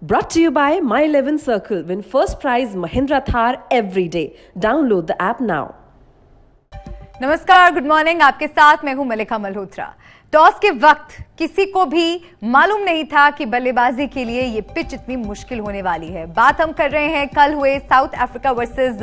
Brought to you by My 11 Circle. Win first prize Mahindra Thar every day. Download the app now. नमस्कार, good morning. आपके साथ मैं हूं मलिका Malhotra. Toss के वक्त किसी को भी मालूम नहीं था कि बल्लेबाजी के लिए ये पिच इतनी मुश्किल होने वाली है। बात हम कर रहे हैं कल हुए south Africa versus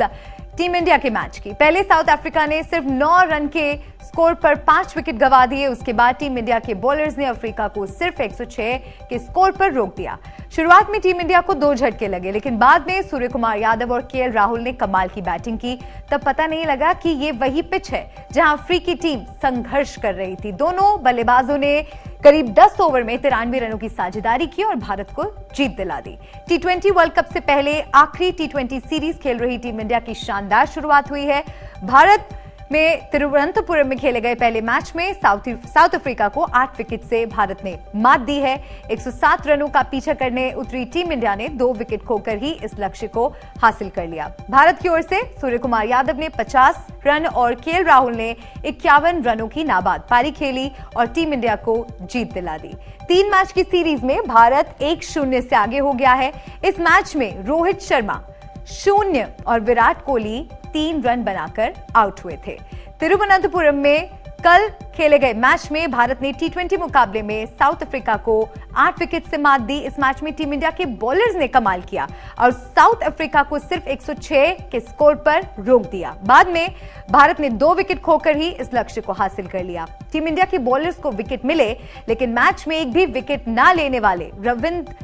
team India के मैच की। पहले साउथ अफ्रीका ने सिर्फ 9 रन के स्कोर पर 5 विकेट गंवा दिए। उसके बाद टीम इंडिया के बॉलर्स ने अफ्रीका को सिर्फ 106 के स्कोर पर रोक दिया। शुरुआत में टीम इंडिया को 2 झटके लगे, लेकिन बाद में सूर्य कुमार यादव और केएल राहुल ने कमाल की बैटिंग की। तब पता नहीं लगा कि ये वही पिच है जहां अफ्रीकी टीम संघर्ष कर रही थी। दोनों बल्लेबाजों ने करीब 10 ओवर में 93 रनों की साझेदारी की और भारत को जीत दिला दी। टी20 वर्ल्ड कप से पहले आखिरी टी20 सीरीज खेल रही टीम इंडिया की शानदार शुरुआत हुई है। भारत में तिरुवनंतपुरम में खेले गए पहले मैच में साउथ अफ्रीका को 8 विकेट से भारत ने मात दी है। 107 रनों का पीछा करने उतरी टीम इंडिया ने 2 विकेट खोकर ही इस लक्ष्य को हासिल कर लिया। भारत की ओर से सूर्य कुमार यादव ने 50 रन और केएल राहुल ने 51 रनों की नाबाद पारी खेली और टीम इंडिया को जीत दिला दी। 3 मैच की सीरीज में भारत 1-0 से आगे हो गया है। इस मैच में रोहित शर्मा 0 और विराट कोहली 3 रन बनाकर आउट हुए थे। तिरुवनंतपुरम में कल खेले गए मैच में भारत ने टी20 मुकाबले में साउथ अफ्रीका को 8 विकेट से मात दी। इस मैच में टीम इंडिया के बॉलर्स ने कमाल किया और साउथ अफ्रीका को सिर्फ 106 के स्कोर पर रोक दिया। बाद में भारत ने 2 विकेट खोकर ही इस लक्ष्य को हासिल कर लिया। टीम इंडिया के बॉलर्स को विकेट मिले, लेकिन मैच में एक भी विकेट ना लेने वाले रविंद्र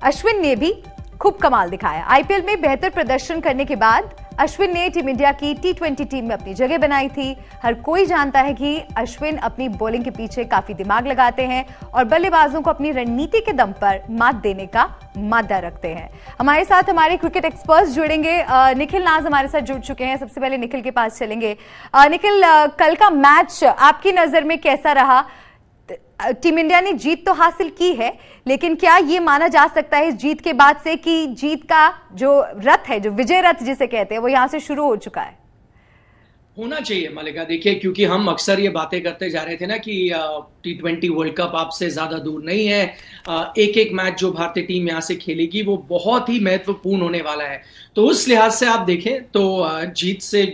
अश्विन ने भी खूब कमाल दिखाया। आईपीएल में बेहतर प्रदर्शन करने के बाद अश्विन ने टीम इंडिया की टी20 टीम में अपनी जगह बनाई थी। हर कोई जानता है कि अश्विन अपनी बॉलिंग के पीछे काफी दिमाग लगाते हैं और बल्लेबाजों को अपनी रणनीति के दम पर मात देने का मादा रखते हैं। हमारे साथ हमारे क्रिकेट एक्सपर्ट्स जुड़ेंगे। निखिल नाज हमारे साथ जुड़ चुके हैं। सबसे पहले निखिल के पास चलेंगे। निखिल, कल का मैच आपकी नजर में कैसा रहा? टीम इंडिया ने जीत तो हासिल की है, लेकिन क्या ये माना जा सकता है इस जीत के बाद से कि जीत का जो रथ है, जो विजय रथ जिसे कहते हैं, वो यहां से शुरू हो चुका है? होना चाहिए मलिका। देखिए, क्योंकि हम अक्सर ये बातें करते जा रहे थे ना कि टी20 वर्ल्ड कप आपसे ज्यादा दूर नहीं है। एक एक मैच जो भारतीय टीम यहां से खेलेगी वो बहुत ही महत्वपूर्ण होने वाला है। तो उस लिहाज से आप देखें तो जीत से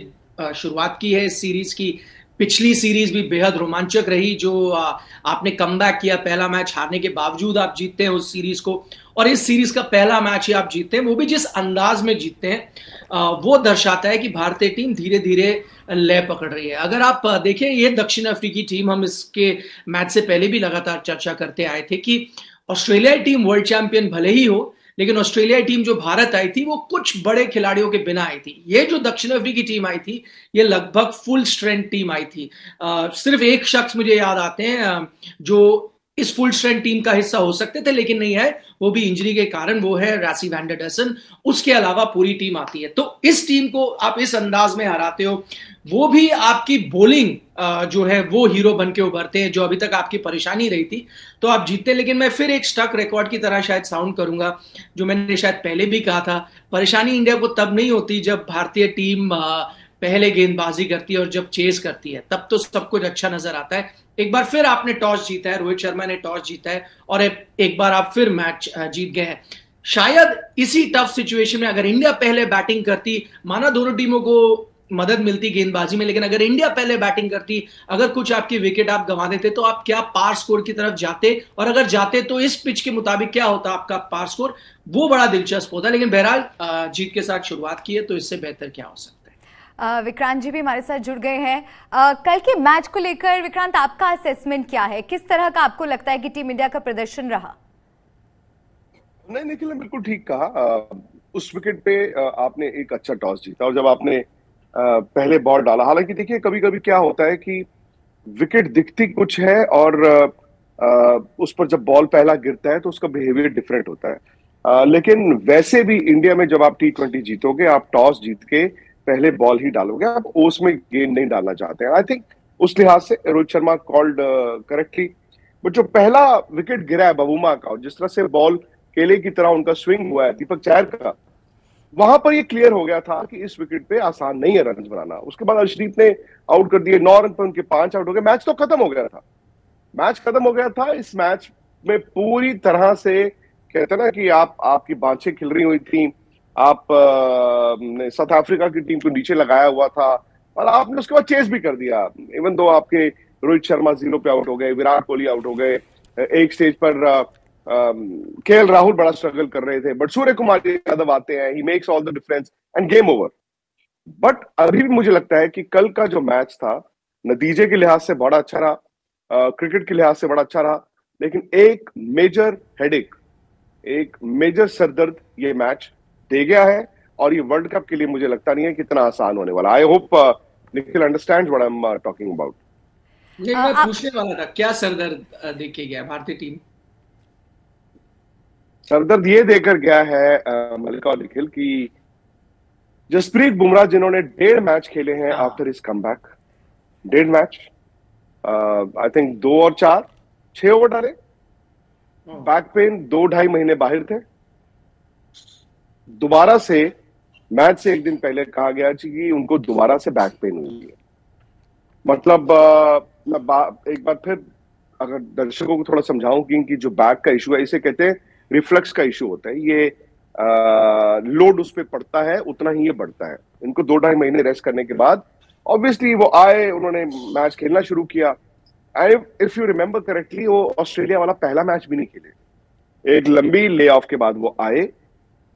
शुरुआत की है इस सीरीज की। पिछली सीरीज भी बेहद रोमांचक रही, जो आपने कमबैक किया, पहला मैच हारने के बावजूद आप जीतते हैं उस सीरीज को, और इस सीरीज का पहला मैच ही आप जीतते हैं, वो भी जिस अंदाज में जीतते हैं वो दर्शाता है कि भारतीय टीम धीरे धीरे लय पकड़ रही है। अगर आप देखें, ये दक्षिण अफ्रीकी टीम, हम इसके मैच से पहले भी लगातार चर्चा करते आए थे कि ऑस्ट्रेलियाई टीम वर्ल्ड चैंपियन भले ही हो, लेकिन ऑस्ट्रेलियाई टीम जो भारत आई थी वो कुछ बड़े खिलाड़ियों के बिना आई थी। ये जो दक्षिण अफ्रीकी टीम आई थी, ये लगभग फुल स्ट्रेंथ टीम आई थी। सिर्फ एक शख्स मुझे याद आते हैं जो इस फुल स्ट्रेंथ टीम का हिस्सा हो सकते थे लेकिन नहीं है, वो भी इंजरी के कारण, वो है रासी वैन डर डसन। उसके अलावा पूरी टीम आती है। तो इस टीम को आप इस अंदाज में हराते हो, वो भी आपकी बॉलिंग जो है वो हीरो बन के उभरते हैं, जो अभी तक आपकी परेशानी रही थी, तो आप जीतते। लेकिन मैं फिर एक स्टक रिकॉर्ड की तरह शायद साउंड करूंगा, जो मैंने शायद पहले भी कहा था, परेशानी इंडिया को तब नहीं होती जब भारतीय टीम पहले गेंदबाजी करती है और जब चेस करती है, तब तो सब कुछ अच्छा नजर आता है। एक बार फिर आपने टॉस जीता है, रोहित शर्मा ने टॉस जीता है और एक बार आप फिर मैच जीत गए हैं। शायद इसी टफ सिचुएशन में अगर इंडिया पहले बैटिंग करती, माना दोनों टीमों को मदद मिलती गेंदबाजी में, लेकिन अगर इंडिया पहले बैटिंग करती, अगर कुछ आपकी विकेट आप गंवा देते, तो आप क्या पार स्कोर की तरफ जाते, और अगर जाते तो इस पिच के मुताबिक क्या होता आपका पार स्कोर, वो बड़ा दिलचस्प होता। लेकिन बहरहाल जीत के साथ शुरुआत की है, तो इससे बेहतर क्या हो सकता है। विक्रांत जी भी हमारे साथ जुड़ गए हैं। कल के मैच को लेकर विक्रांत, आपका असेसमेंट क्या है? किस तरह का आपको लगता है कि टीम इंडिया का प्रदर्शन रहा? नहीं, निखिल ने बिल्कुल ठीक कहा। उस विकेट पे आपने एक अच्छा टॉस जीता और जब आपने पहले बॉल डाला, हालांकि देखिए कभी कभी क्या होता है कि विकेट दिखती कुछ है और उस पर जब बॉल पहला गिरता है तो उसका बिहेवियर डिफरेंट होता है। लेकिन वैसे भी इंडिया में जब आप टी20 जीतोगे, आप टॉस जीत के पहले बॉल ही डालोगे, आप ओस में गेंद नहीं डालना चाहते हैं। आई थिंक उस लिहाज से Rohit Sharma called correctly. But जो पहला विकेट गिरा है बबूमा का, और जिस तरह से बॉल केले की तरह उनका स्विंग हुआ है दीपक चहर का, वहां पर ये क्लियर हो गया था कि इस विकेट पे आसान नहीं है रन बनाना। उसके बाद अर्शदीप ने आउट कर दिए, 9 रन पर उनके 5 आउट हो गए, मैच तो खत्म हो गया था। मैच खत्म हो गया था। इस मैच में पूरी तरह से कहते हैं ना कि आपकी बाँछें खिल रही हुई थी, आप ने साउथ अफ्रीका की टीम को नीचे लगाया हुआ था और आपने उसके बाद चेस भी कर दिया। इवन दो आपके रोहित शर्मा 0 पे आउट हो गए, विराट कोहली आउट हो गए, एक स्टेज पर केएल राहुल बड़ा स्ट्रगल कर रहे थे, बट सूर्य कुमार यादव आते हैं, he makes all the difference end game over. But अभी भी मुझे लगता है कि कल का जो मैच था नतीजे के लिहाज से बड़ा अच्छा रहा, क्रिकेट के लिहाज से बड़ा अच्छा रहा, लेकिन एक मेजर हेडेक, एक मेजर सरदर्द ये मैच दे गया है और ये वर्ल्ड कप के लिए मुझे लगता नहीं है कि इतना आसान होने वाला। I hope Nikhil understand what I am talking about. ये मैं पूछने वाला था, क्या सरदर्द देके गया भारतीय टीम? सरदर्द ये देकर गया है मलिका और निखिल की जसप्रीत बुमराह जिन्होंने 1.5 मैच खेले हैं after his comeback, 1.5 match, I think 2 और 4, 6 ओवर डाले, बैक पेन 2-2.5 महीने बाहर थे, दोबारा से मैच से एक दिन पहले कहा गया कि उनको दोबारा से बैक पेन हुई है। मतलब मैं एक बार फिर अगर दर्शकों को थोड़ा समझाऊं कि इनकी जो बैक का इशू है इसे कहते हैं रिफ्लक्स का इशू होता है। ये लोड उस पर पड़ता है उतना ही ये बढ़ता है। इनको 2-2.5 महीने रेस्ट करने के बाद ऑब्वियसली वो आए, उन्होंने मैच खेलना शुरू किया। इफ यू रिमेंबर करेक्टली वो ऑस्ट्रेलिया वाला पहला मैच भी नहीं खेले, एक लंबी ले ऑफ के बाद वो आए,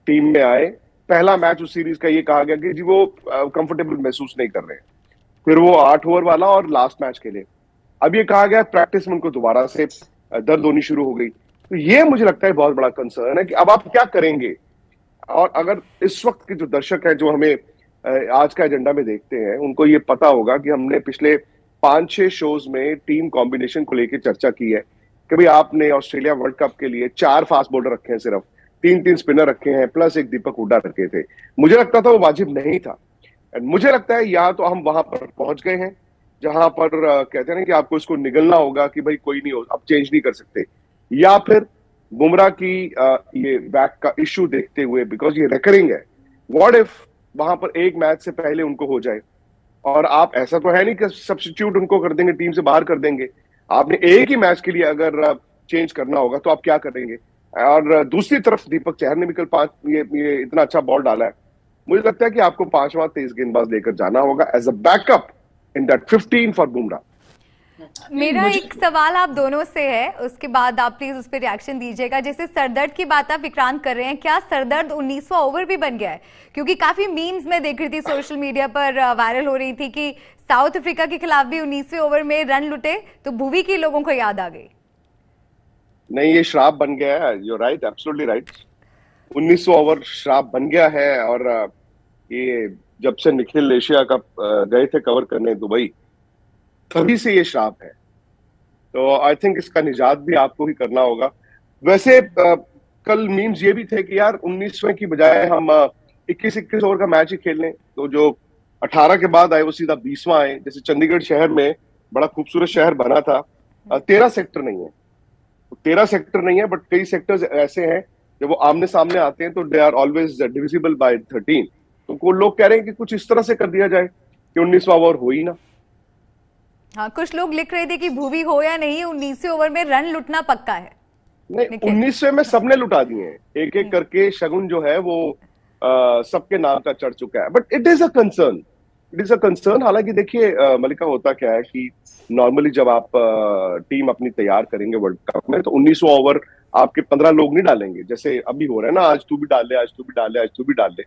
टीम में आए, पहला मैच उस सीरीज का ये कहा गया कि जी वो कंफर्टेबल महसूस नहीं कर रहे हैं, फिर वो 8 ओवर वाला और लास्ट मैच खेले। अब ये कहा गया प्रैक्टिस में उनको दोबारा से दर्द होनी शुरू हो गई। तो ये मुझे लगता है बहुत बड़ा कंसर्न है कि अब आप क्या करेंगे। और अगर इस वक्त के जो दर्शक हैं जो हमें आज का एजेंडा में देखते हैं उनको ये पता होगा कि हमने पिछले 5-6 शोज में टीम कॉम्बिनेशन को लेकर चर्चा की है कि भाई आपने ऑस्ट्रेलिया वर्ल्ड कप के लिए 4 फास्ट बॉलर रखे हैं, सिर्फ 3-3 स्पिनर रखे हैं, प्लस एक दीपक हुड्डा रखे थे। मुझे लगता था वो वाजिब नहीं था। एंड मुझे लगता है या तो हम वहां पर पहुंच गए हैं जहां पर कहते हैं ना कि आपको इसको निगलना होगा कि भाई कोई नहीं हो, अब चेंज नहीं कर सकते, या फिर बुमराह की ये बैक का इश्यू देखते हुए, बिकॉज ये रेकरिंग है, व्हाट इफ वहां पर एक मैच से पहले उनको हो जाए और आप ऐसा तो है नहीं कि सब्स्टिट्यूट उनको कर देंगे, टीम से बाहर कर देंगे। आपने एक ही मैच के लिए अगर चेंज करना होगा तो आप क्या करेंगे। और दूसरी तरफ दीपक चहर ने भी कल 5 ये इतना अच्छा बॉल डाला है, मुझे लगता है कि आपको 5वां तेज गेंदबाज लेकर जाना होगा as a backup in that 15 for Bumrah. मेरा एक सवाल आप दोनों से है, उसके बाद आप प्लीज उस पर रिएक्शन दीजिएगा। जैसे सरदर्द की बात आप विक्रांत कर रहे हैं, क्या सरदर्द 19वां ओवर भी बन गया है? क्योंकि काफी मीम्स में देख रही थी, सोशल मीडिया पर वायरल हो रही थी कि साउथ अफ्रीका के खिलाफ भी 19वें ओवर में रन लुटे तो भुवी की लोगों को याद आ गई। नहीं, ये श्राप बन गया है। You right, absolutely right. 19वां ओवर श्राप बन गया है। और ये जब से निखिल एशिया कप गए थे कवर करने दुबई, तभी से ये श्राप है। तो आई थिंक इसका निजात भी आपको ही करना होगा। वैसे कल मीम्स ये भी थे कि यार 19वें की बजाय हम 21-21 ओवर का मैच ही खेल लें, तो जो 18 के बाद आए वो सीधा 20वां आए। जैसे चंडीगढ़ शहर में बड़ा खूबसूरत शहर बना था, 13 सेक्टर नहीं है, 13 सेक्टर नहीं है, बट कई सेक्टर्स ऐसे हैं जब वो आमने सामने आते हैं तो they are always divisible by 13। तो वो लोग कह रहे हैं कि कुछ इस तरह से कर दिया जाए कि 19वां ओवर हो ही ना। हाँ, कुछ लोग लिख रहे थे कि भुवी हो या नहीं, 19वें ओवर में रन लुटना पक्का है। नहीं, 19वें में सबने लुटा दिए हैं, एक एक करके शगुन जो है वो सबके नाम का चढ़ चुका है। But it is a concern, it is a concern. हालांकि देखिए मलिका, होता क्या है कि नॉर्मली जब आप टीम अपनी तैयार करेंगे वर्ल्ड कप में तो 19वां ओवर आपके 15 लोग नहीं डालेंगे, जैसे अभी हो रहा है ना, आज तू भी डाल ले, आज तू भी डाल ले, आज तू भी डाल ले।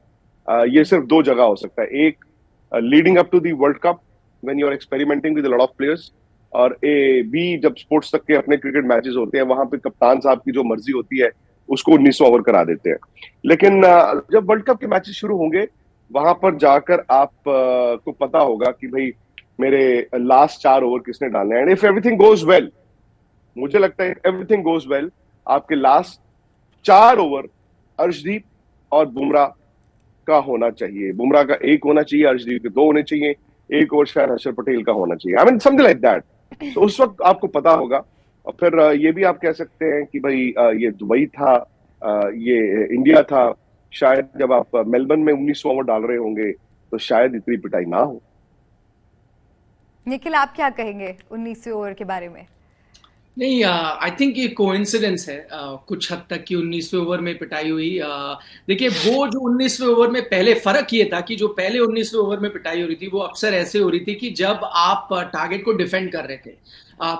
ये सिर्फ 2 जगह हो सकता है, एक leading up to the world cup when you are experimenting with a lot of players, और बी जब स्पोर्ट्स तक के अपने क्रिकेट मैचेस होते हैं वहां पे कप्तान साहब की जो मर्जी होती है उसको 19वां ओवर करा देते हैं। लेकिन जब वर्ल्ड कप के मैचेस शुरू होंगे वहां पर जाकर आप को पता होगा कि भाई मेरे लास्ट 4 ओवर किसने डालने हैं। And if everything goes well, मुझे लगता है एवरीथिंग गोज वेल, आपके लास्ट 4 ओवर अर्शदीप और बुमराह का होना चाहिए। बुमराह का 1 होना चाहिए, अर्शदीप के 2 होने चाहिए, 1 ओवर शायद हर्षद पटेल का होना चाहिए। I mean something like that. तो उस वक्त आपको पता होगा। और फिर ये भी आप कह सकते हैं कि भाई ये दुबई था, ये इंडिया था, शायद जब आप मेलबर्न में 19वां ओवर डाल रहे होंगे तो शायद इतनी पिटाई ना हो। निखिल, आप क्या कहेंगे 19वें ओवर के बारे में? नहीं, आई थिंक ये कोइंसिडेंस है कुछ हद तक कि 19वें ओवर में पिटाई हुई। देखिए, वो जो 19वें ओवर में पहले फर्क ये था कि जो पहले 19वें ओवर में पिटाई हो रही थी वो अक्सर ऐसे हो रही थी कि जब आप टारगेट को डिफेंड कर रहे थे।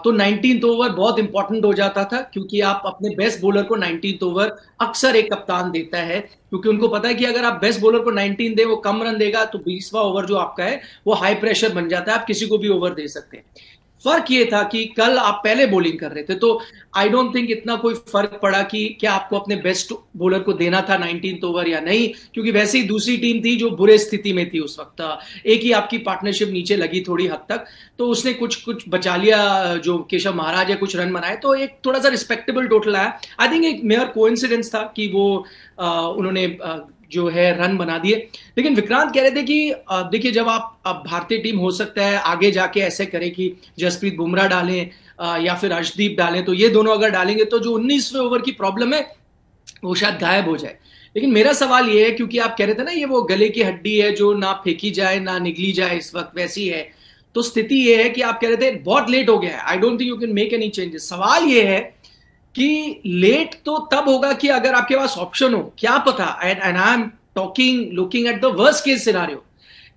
तो 19th ओवर बहुत इंपॉर्टेंट हो जाता था, क्योंकि आप अपने बेस्ट बॉलर को 19th ओवर अक्सर एक कप्तान देता है, क्योंकि उनको पता है कि अगर आप बेस्ट बॉलर को 19 दे, वो कम रन देगा, तो 20वां ओवर जो आपका है वो हाई प्रेशर बन जाता है, आप किसी को भी ओवर दे सकते हैं। फर्क ये था कि कल आप पहले बॉलिंग कर रहे थे, तो आई डोंट थिंक इतना कोई फर्क पड़ा कि क्या आपको अपने बेस्ट बॉलर को देना था 19th ओवर या नहीं, क्योंकि वैसे ही दूसरी टीम थी जो बुरे स्थिति में थी उस वक्त। एक ही आपकी पार्टनरशिप नीचे लगी थोड़ी हद तक, तो उसने कुछ कुछ बचा लिया, जो केशव महाराज है, कुछ रन बनाए, तो एक थोड़ा सा रिस्पेक्टेबल टोटल आया। आई थिंक एक मेयर कोइंसिडेंस था कि वो उन्होंने जो है रन बना दिए। लेकिन विक्रांत कह रहे थे कि देखिए, जब आप भारतीय टीम हो सकता है आगे जाके ऐसे करे कि जसप्रीत बुमराह डालें या फिर अर्शदीप डालें, तो ये दोनों अगर डालेंगे तो जो 19वें ओवर की प्रॉब्लम है वो शायद गायब हो जाए। लेकिन मेरा सवाल ये है, क्योंकि आप कह रहे थे ना ये वो गले की हड्डी है जो ना फेंकी जाए ना निगली जाए, इस वक्त वैसी है, तो स्थिति ये है कि आप कह रहे थे बहुत लेट हो गया है, I don't think you can make any changes. सवाल ये है कि लेट तो तब होगा कि अगर आपके पास ऑप्शन हो, क्या पता, and I am talking looking at the worst case scenario,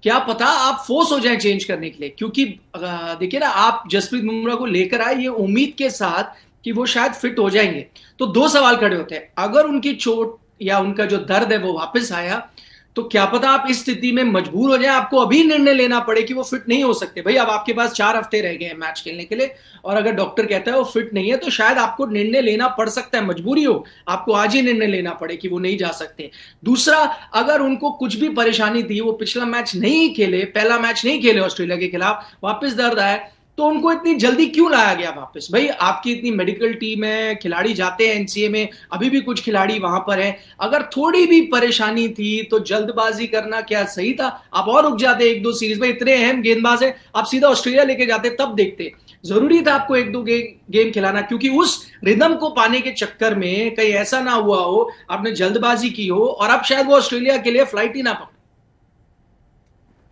क्या पता आप फोर्स हो जाए चेंज करने के लिए, क्योंकि देखिए ना, आप जसप्रीत बुमराह को लेकर आए ये उम्मीद के साथ कि वो शायद फिट हो जाएंगे, तो दो सवाल खड़े होते हैं। अगर उनकी चोट या उनका जो दर्द है वो वापस आया, तो क्या पता आप इस स्थिति में मजबूर हो जाए, आपको अभी निर्णय लेना पड़े कि वो फिट नहीं हो सकते। भाई, अब आपके पास 4 हफ्ते रह गए हैं मैच खेलने के लिए, और अगर डॉक्टर कहता है वो फिट नहीं है, तो शायद आपको निर्णय लेना पड़ सकता है, मजबूरी हो, आपको आज ही निर्णय लेना पड़े कि वो नहीं जा सकते। दूसरा, अगर उनको कुछ भी परेशानी थी, वो पिछला मैच नहीं खेले, पहला मैच नहीं खेले ऑस्ट्रेलिया के खिलाफ, वापस दर्द आया, तो उनको इतनी जल्दी क्यों लाया गया वापस? भाई, आपकी इतनी मेडिकल टीम है, खिलाड़ी जाते हैं एनसीए में, अभी भी कुछ खिलाड़ी वहां पर हैं, अगर थोड़ी भी परेशानी थी तो जल्दबाजी करना क्या सही था? आप और रुक जाते 1-2 सीरीज में, इतने अहम गेंदबाज है, आप सीधा ऑस्ट्रेलिया लेके जाते, तब देखते। जरूरी था आपको 1-2 गेम खिलाना, क्योंकि उस रिदम को पाने के चक्कर में कहीं ऐसा ना हुआ हो आपने जल्दबाजी की हो और अब शायद वो ऑस्ट्रेलिया के लिए फ्लाइट ही ना पकड़े।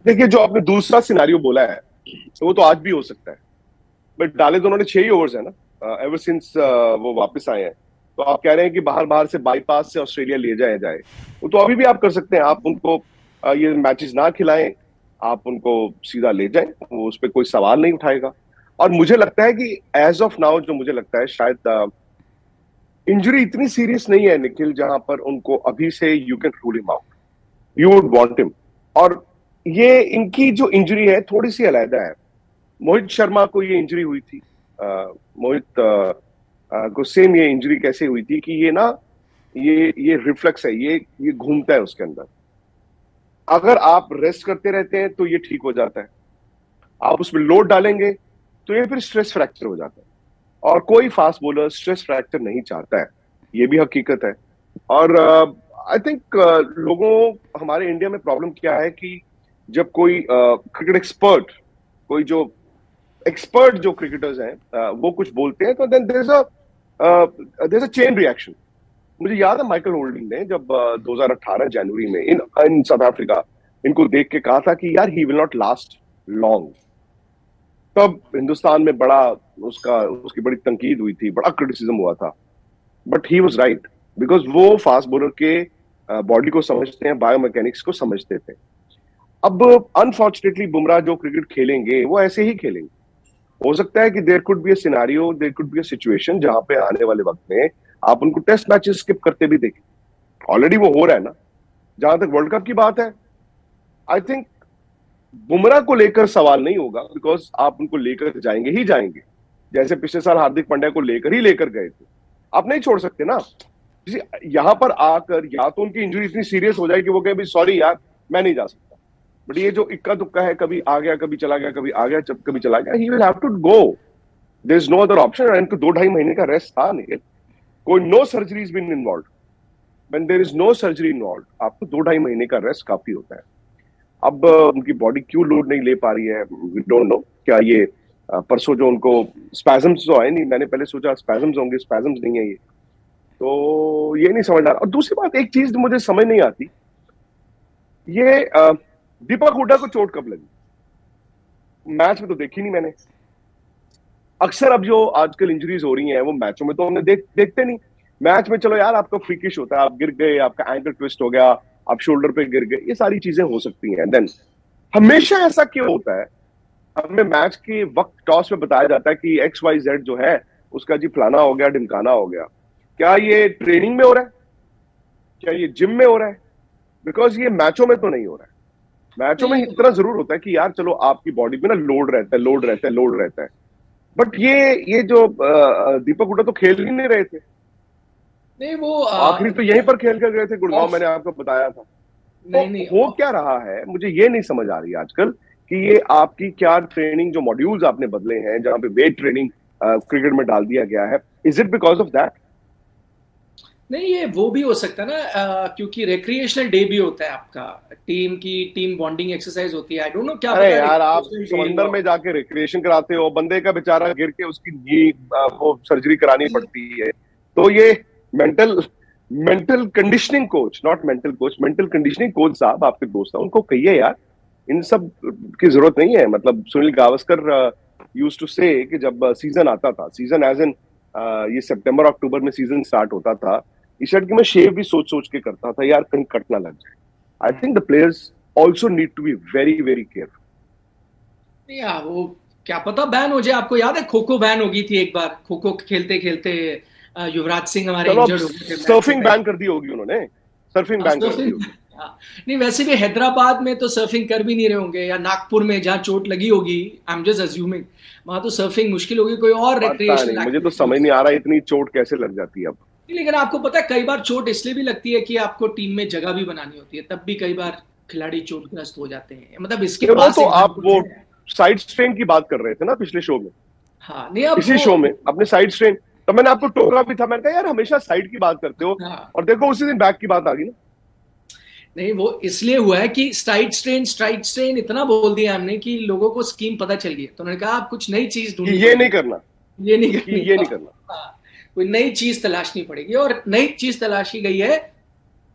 देखिए, जो आपने दूसरा सिनारियो बोला है तो वो तो आज भी हो सकता है, बट डाले तो उन्होंने 6 ही ओवर्स है ना, एवर सिंस वो वापस आए हैं। तो आप कह रहे हैं कि बाहर बाहर से बाईपास से ऑस्ट्रेलिया ले जाए, वो तो अभी भी आप कर सकते हैं। आप उनको ये मैचेस ना खिलाएं, आप उनको सीधा ले जाएं, वो उस पर कोई सवाल नहीं उठाएगा। और मुझे लगता है कि एज ऑफ नाउ, जो मुझे लगता है, शायद इंजरी इतनी सीरियस नहीं है निखिल, जहां पर उनको अभी से you can rule him out, you would want him. और ये इनकी जो इंजरी है थोड़ी सी अलग है। मोहित शर्मा को ये इंजरी हुई थी, मोहित को सेम ये इंजरी कैसे हुई थी कि ये ना, ये रिफ्लेक्स है, ये घूमता है उसके अंदर। अगर आप रेस्ट करते रहते हैं तो ये ठीक हो जाता है, आप उसमें लोड डालेंगे तो ये फिर स्ट्रेस फ्रैक्चर हो जाता है, और कोई फास्ट बॉलर स्ट्रेस फ्रैक्चर नहीं चाहता है, ये भी हकीकत है। और आई थिंक लोगों, हमारे इंडिया में प्रॉब्लम क्या है कि जब कोई क्रिकेट एक्सपर्ट, कोई जो एक्सपर्ट जो क्रिकेटर्स हैं वो कुछ बोलते हैं, तो then there is a chain reaction. मुझे याद है माइकल होल्डिंग ने जब 2018 जनवरी में इन साउथ अफ्रीका इनको देख के कहा था कि यार he will not last long, तब हिंदुस्तान में उसकी बड़ी तनकीद हुई थी, बड़ा क्रिटिसिज्म हुआ था। But he was right, because वो फास्ट बॉलर के बॉडी को समझते हैं, बायोमैकेनिक्स को समझते थे। अब अनफॉर्चुनेटली बुमराह जो क्रिकेट खेलेंगे वो ऐसे ही खेलेंगे। हो सकता है कि there could be a scenario, there could be a situation जहां पे आने वाले वक्त में आप उनको टेस्ट मैचेस स्किप करते भी देखें। ऑलरेडी वो हो रहा है ना। जहां तक वर्ल्ड कप की बात है, आई थिंक बुमराह को लेकर सवाल नहीं होगा, बिकॉज आप उनको लेकर जाएंगे ही जाएंगे, जैसे पिछले साल हार्दिक पांड्या को लेकर गए थे। आप नहीं छोड़ सकते ना। यहां पर आकर या तो उनकी इंजरी इतनी सीरियस हो जाए कि वो कहे सॉरी यार मैं नहीं जा सकता, बट ये जो इक्का दुक्का है, कभी आ गया कभी चला गया, कभी आ गया कभी चला गया, he will have to go, there is no other option. इनको 2-2.5 महीने का रेस्ट था नहीं, कोई no surgery is been involve. When there is no surgery involve, आपको 2-2.5 महीने का रेस्ट काफी होता है। अब उनकी बॉडी क्यों लोड नहीं ले पा रही है, वी डोंट नो। क्या ये परसों जो उनको स्पैजम्स तो आए नहीं, मैंने पहले सोचा स्पैजम्स होंगे, स्पैजम्स नहीं है ये, तो ये नहीं समझ आ रहा। और दूसरी बात, एक चीज मुझे समझ नहीं आती, ये दीपक हुड्डा को चोट कब लगी? मैच में तो देखी नहीं मैंने। अक्सर अब जो आजकल इंजरीज हो रही हैं वो मैचों में तो हमने देखते नहीं। मैच में चलो यार आपका फ्रीकिश होता है, आप गिर गए, आपका एंकल ट्विस्ट हो गया, आप शोल्डर पे गिर गए, ये सारी चीजें हो सकती हैं। देन हमेशा ऐसा क्यों होता है? हमें मैच के वक्त टॉस में बताया जाता है कि XYZ जो है उसका जी फलाना हो गया, ढिमकाना हो गया। क्या ये ट्रेनिंग में हो रहा है? क्या ये जिम में हो रहा है? बिकॉज ये मैचों में तो नहीं हो रहा है। मैचों में इतना जरूर होता है कि यार चलो आपकी बॉडी पे ना लोड रहता है, लोड रहता है, लोड रहता है। बट ये जो दीपक हुडा तो खेल ही नहीं रहे थे। नहीं वो आखिरी तो यहीं पर खेल कर गए थे गुड़गांव, मैंने आपको बताया था। नहीं तो हो क्या रहा है मुझे ये नहीं समझ आ रही आजकल कि ये आपकी क्या ट्रेनिंग जो मॉड्यूल्स आपने बदले हैं, जहां पे वेट ट्रेनिंग क्रिकेट में डाल दिया गया है, is it because of that? नहीं, ये वो भी हो सकता है ना, क्योंकि रिक्रिएशनल डे भी होता है आपका, टीम बॉन्डिंग एक्सरसाइज होती है। आई डोंट नो क्या अरे पता यार आप recreational day समंदर हुआ। में जाके रिक्रिएशन कराते हो, बंदे का बेचारा गिर के उसकी नी वो सर्जरी करानी पड़ती है। तो ये mental mental conditioning coach, not mental coach, mental conditioning coach साहब आपके दोस्त हैं, उनको कहिए यार इन सब की जरूरत नहीं है। मतलब सुनील गावस्कर यूज्ड टू से कि जब सीजन आता था, सीजन एज इन ये सितंबर अक्टूबर में सीजन स्टार्ट होता था, इस शर्ट की मैं शेव भी सोच सोच के करता था यार कहीं कट ना लग जाए। I think the players also need to be very very careful. या वो क्या पता बैन हो जाए। आपको याद है खो खो बैन हो गई थी एक बार, खो खो खेलते खेलते युवराज सिंह हमारे चलो अब इंजर्ड हो गए थे मैच से सर्फिंग पहले। बैन कर दी होगी उन्होंने, सर्फिंग बैन कर दी सर्फिंग होगी। नहीं, वैसे भी हैदराबाद में तो सर्फिंग कर भी नहीं रहे होंगे, या नागपुर में जहाँ चोट लगी होगी, आई एम जस्ट अज्यूमिंग, वहां तो सर्फिंग मुश्किल होगी। कोई और पता नहीं, मुझे तो समझ नहीं आ रहा इतनी चोट कैसे लग जाती है अब। लेकिन आपको पता है कई बार चोट इसलिए भी लगती है कि आपको टीम में जगह भी बनानी होती है, तब भी कई बार खिलाड़ी चोटग्रस्त हो जाते हैं। मतलब इसके वो पास तो आप examples वो हैं। साइड स्ट्रेन की बात कर रहे थे ना पिछले शो में, हाँ नहीं, अब इसी वो शो में अपने साइड स्ट्रेन, तो मैंने आपको टोका भी था, मैंने कहा यार हमेशा साइड की बात करते हो, हाँ और देखो उसी दिन बैक की बात आ गई ना। नहीं, वो इसलिए हुआ है कि स्ट्राइड स्ट्रेन इतना बोल दिया हमने कि लोगों को स्कीम पता चल गई, तो उन्होंने कहा आप कुछ नई चीज कि ढूंढनी ये पड़ेगी। नहीं करना, ये नहीं कि करनी, ये नहीं करना। हाँ, कोई नई चीज तलाशनी पड़ेगी, और नई चीज तलाशी गई है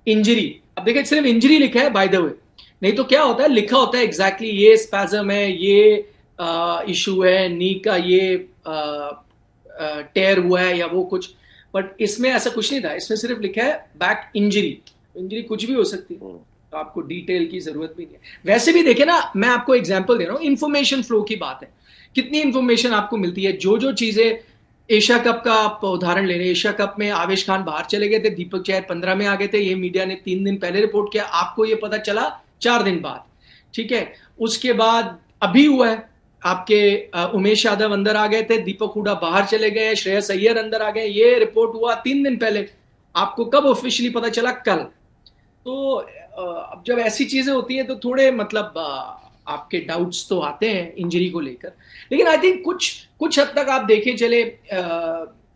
इंजरी। अब देखिए सिर्फ इंजरी लिखा है बाय द वे, नहीं तो क्या होता है, लिखा होता है एग्जैक्टली ये स्पैजम है, ये इशू है, नी का ये टेयर हुआ है या वो कुछ, बट इसमें ऐसा कुछ नहीं था। इसमें सिर्फ लिखा है बैक इंजरी। इंजरी कुछ भी हो सकती है, तो आपको डिटेल की जरूरत भी नहीं है। वैसे भी देखे ना, मैं आपको एग्जांपल दे रहा हूँ, इंफॉर्मेशन फ्लो की बात है, कितनी इंफॉर्मेशन आपको मिलती है। जो चीजें एशिया कप का आप उदाहरण ले रहे हैं, एशिया कप में आवेश खान बाहर चले गए थे, दीपक चहर 15 में आ गए थे, ये मीडिया ने 3 दिन पहले रिपोर्ट किया, आपको ये पता चला 4 दिन बाद, ठीक है। उसके बाद अभी हुआ है आपके उमेश यादव अंदर आ गए थे, दीपक हुडा बाहर चले गए, श्रेयस अय्यर अंदर आ गए, ये रिपोर्ट हुआ 3 दिन पहले। आपको कब ऑफिशियली पता चला? कल। तो अब जब ऐसी चीजें होती हैं तो थोड़े मतलब आपके डाउट्स तो आते हैं इंजरी को लेकर, लेकिन आई थिंक कुछ हद तक आप देखें चले,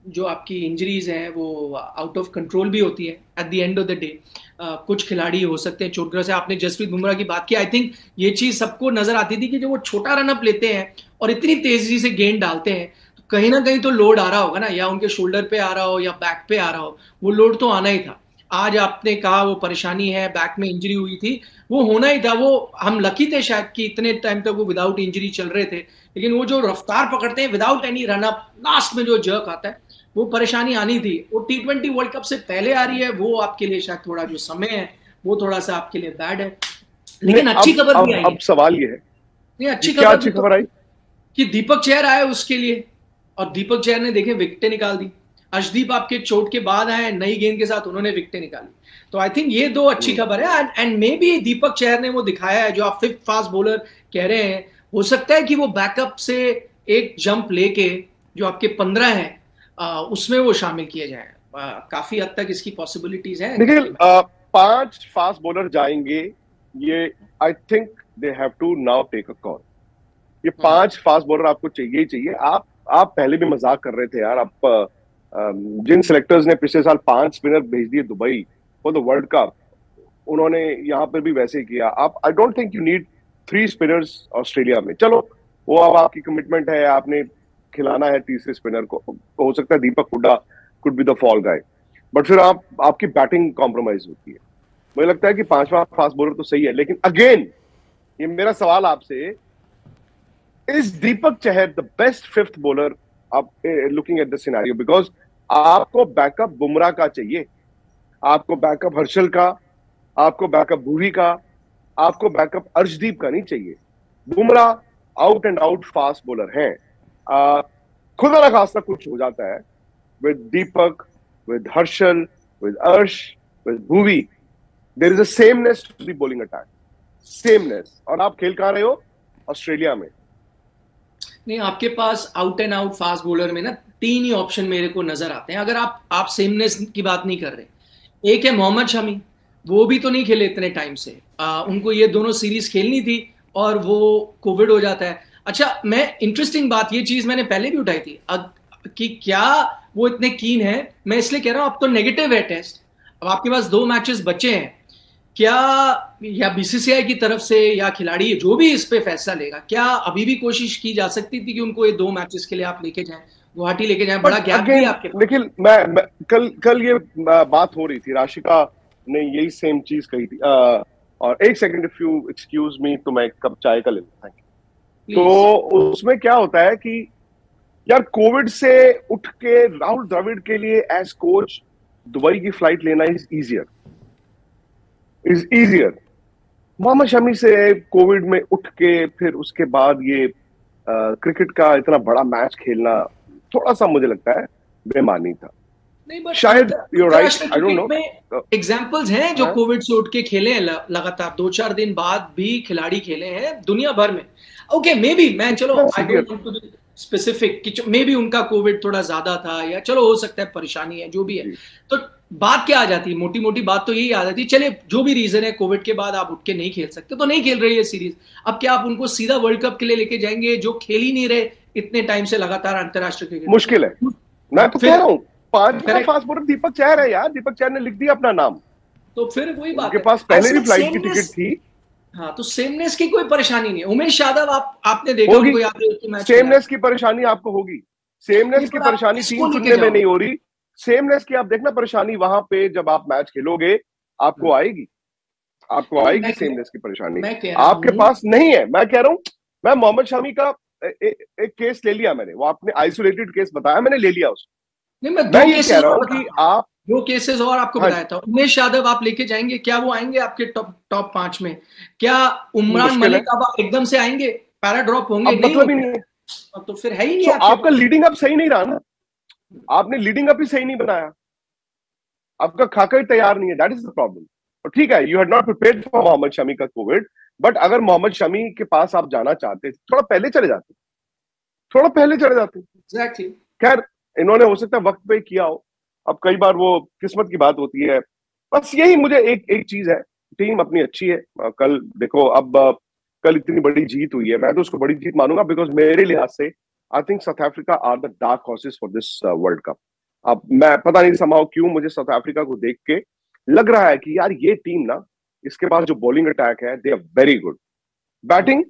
जो आपकी इंजरीज हैं वो आउट ऑफ कंट्रोल भी होती है at the end of the day. कुछ खिलाड़ी हो सकते हैं चोटग्रस्त। आपने जसप्रीत बुमराह की बात की, आई थिंक ये चीज सबको नजर आती थी कि जो वो छोटा रनअप लेते हैं और इतनी तेजी से गेंद डालते हैं, तो कहीं ना कहीं तो लोड आ रहा होगा ना, या उनके शोल्डर पे आ रहा हो या बैक पे आ रहा हो, वो लोड तो आना ही था। आज आपने कहा वो परेशानी है, बैक में इंजरी हुई थी, वो होना ही था। वो हम लकी थे शायद कि इतने टाइम तक वो विदाउट इंजरी चल रहे थे, लेकिन वो जो रफ्तार पकड़ते हैं विदाउट एनी रनअप, लास्ट में जो जर्क आता है, वो परेशानी आनी थी। वो T20 वर्ल्ड कप से पहले आ रही है, वो आपके लिए शायद थोड़ा जो समय है वो थोड़ा सा आपके लिए बैड है। लेकिन अच्छी खबर भी आई है। अब सवाल ये है, नहीं, अच्छी क्या अच्छी खबर खबर आई कि दीपक चहर आए उसके लिए, और दीपक चहर ने देखे विकेटें निकाल दी। अर्शदीप आपके चोट के बाद आए, नई गेंद के साथ उन्होंने विकेटें निकाली। तो आई थिंक ये 2 अच्छी खबर है। And may be Deepak Chahar ने वो दिखाया है, जो आप 5th फास्ट बॉलर कह रहे हैं, हो सकता है कि वो बैकअप से एक जंप लेके जो आपके 15 हैं उसमें वो शामिल किए जाए। काफी हद तक इसकी पॉसिबिलिटीज है। देखिए 5 फास्ट बॉलर जाएंगे, ये I think they have to now take a call. ये 5 फास्ट बॉलर आपको चाहिए ही चाहिए। आप पहले भी मजाक कर रहे थे यार, आप जिन सिलेक्टर्स ने पिछले साल 5 स्पिनर भेज दिए Dubai for the world cup, उन्होंने यहाँ पर भी वैसे ही किया। आप I don't think you need 3 spinners Australia में। चलो वो अब आपकी कमिटमेंट है, आपने खिलाना है तीसरे स्पिनर को, तो हो सकता है Deepak Hooda could be the fall guy, but फिर आपकी बैटिंग कॉम्प्रोमाइज होती है। मुझे लगता है कि 5वां फास्ट बॉलर तो सही है, लेकिन अगेन ये मेरा सवाल आपसे, is Deepak Chahar the best 5th bowler आप looking at the scenario, because आपको बैकअप बुमराह का चाहिए, आपको बैकअप हर्षल का, आपको बैकअप भूवी का, आपको बैकअप अर्शदीप का नहीं चाहिए। Bumrah out and out fast bowler हैं। खुदा ना खास्ता कुछ हो जाता है with Deepak, with Harshal, with Arsh, with Bhuvi, there is a sameness to the bowling attack, sameness. और आप खेल कहां रहे हो? ऑस्ट्रेलिया में। नहीं, आपके pass out and out fast bowler में ना 3 ही ऑप्शन मेरे को नजर आते हैं, अगर आप सेमनेस की बात नहीं कर रहे। एक है मोहम्मद शमी, वो भी तो नहीं खेले इतने टाइम से, उनको ये दोनों सीरीज खेलनी थी और वो कोविड हो जाता है। अच्छा, मैं इंटरेस्टिंग बात, ये चीज मैंने पहले भी उठाई थी कि क्या वो इतने कीन है। मैं इसलिए कह रहा हूं, अब तो नेगेटिव है टेस्ट, अब आपके पास 2 मैचेस बचे हैं, क्या या बीसीसीआई की तरफ से या खिलाड़ी जो भी इस पे फैसला लेगा, क्या अभी भी कोशिश की जा सकती थी कि उनको ये 2 मैचेस के लिए आप लेके जाएं, गुवाहाटी लेके जाएं? बड़ा गैप भी आपके पास। लेकिन मैं कल ये बात हो रही थी, राशिका ने यही सेम चीज कही थी। और एक second, if you excuse me, तो मैं एक कप चाय का ले लेता हूं। तो उसमें क्या होता है कि यार, कोविड से उठ के राहुल द्रविड़ के लिए एज कोच दुबई की फ्लाइट लेना इज इजियर। मोहम्मद शमी से कोविड में उठ के फिर उसके बाद ये क्रिकेट का इतना बड़ा मैच खेलना थोड़ा सा मुझे लगता है बेमानी था। नहीं, बट शायद you're right, I don't know. Examples हैं जो कोविड से उठ के खेले हैं लगातार, 2-4 दिन बाद भी खिलाड़ी खेले हैं दुनिया भर में। ओके, मे बी, मैं चलो I don't want to be specific कि मे बी उनका कोविड थोड़ा ज्यादा था, या चलो हो सकता है परेशानी है, जो भी है। तो बात क्या आ जाती है, मोटी मोटी बात तो यही आ जाती है, चले जो भी रीजन है, कोविड के बाद आप उठ के नहीं खेल सकते तो नहीं खेल रही है सीरीज। अब क्या आप उनको सीधा वर्ल्ड कप के लिए लेके जाएंगे जो खेल ही नहीं रहे इतने टाइम से लगातार अंतरराष्ट्रीय क्रिकेट? मुश्किल है। मैं तो कह रहा हूं, 5वां फास्ट बॉलर दीपक चहर है यार, दीपक चहर ने लिख दिया अपना नाम। तो फिर वही बात है, उनके पास पहले भी फ्लाइट की टिकट थी। हाँ, तो सेमनेस की कोई परेशानी नहीं है। उमेश यादव आपने देखा, उनको याद है, सेमनेस की परेशानी आपको होगी, सेमनेस की परेशानी टीम चुनने में नहीं हो रही। सेमनेस की आप देखना परेशानी वहां पे जब आप मैच खेलोगे आपको आएगी, सेमनेस की परेशानी आपके पास नहीं है। मैं कह रहा हूं, मैं मोहम्मद शमी का एक केस ले लिया मैंने, वो आपने आइसोलेटेड केस बताया, मैंने ले लिया उसको। नहीं, मैं ये कह रहा हूं कि आप 2 केसेस और आपको बताया था। उमेश यादव आप लेके जाएंगे, क्या वो आएंगे आपके टॉप 5 में? क्या उमरान मलिक अब एकदम से आएंगे, पैरा ड्रॉप होंगे? मतलब ही नहीं है, तो फिर है ही नहीं। आपका लीडिंग अप सही नहीं रहा ना, आपने लीडिंग अप ही सही नहीं बनाया, आपका खाका ही तैयार नहीं है, दैट इज द प्रॉब्लम। और ठीक है, you had not prepared for Mohammad Shami का कोविड, बट अगर मोहम्मद शमी के पास आप जाना चाहते थे, थोड़ा पहले चले जाते। एग्जैक्टली। खैर, इन्होंने हो सकता है वक्त पे किया हो, अब कई बार वो किस्मत की बात होती है। बस यही मुझे एक चीज है, टीम अपनी अच्छी है। कल देखो, अब कल इतनी बड़ी जीत हुई है, मैं तो उसको बड़ी जीत मानूंगा, बिकॉज मेरे लिहाज से I think South Africa are the dark horses for this world cup. अब मैं पता नहीं समाओ क्यों मुझे साउथ अफ्रीका को देख के लग रहा है कि यार ये टीम ना, इसके पास जो बॉलिंग अटैक है, they are very good. Batting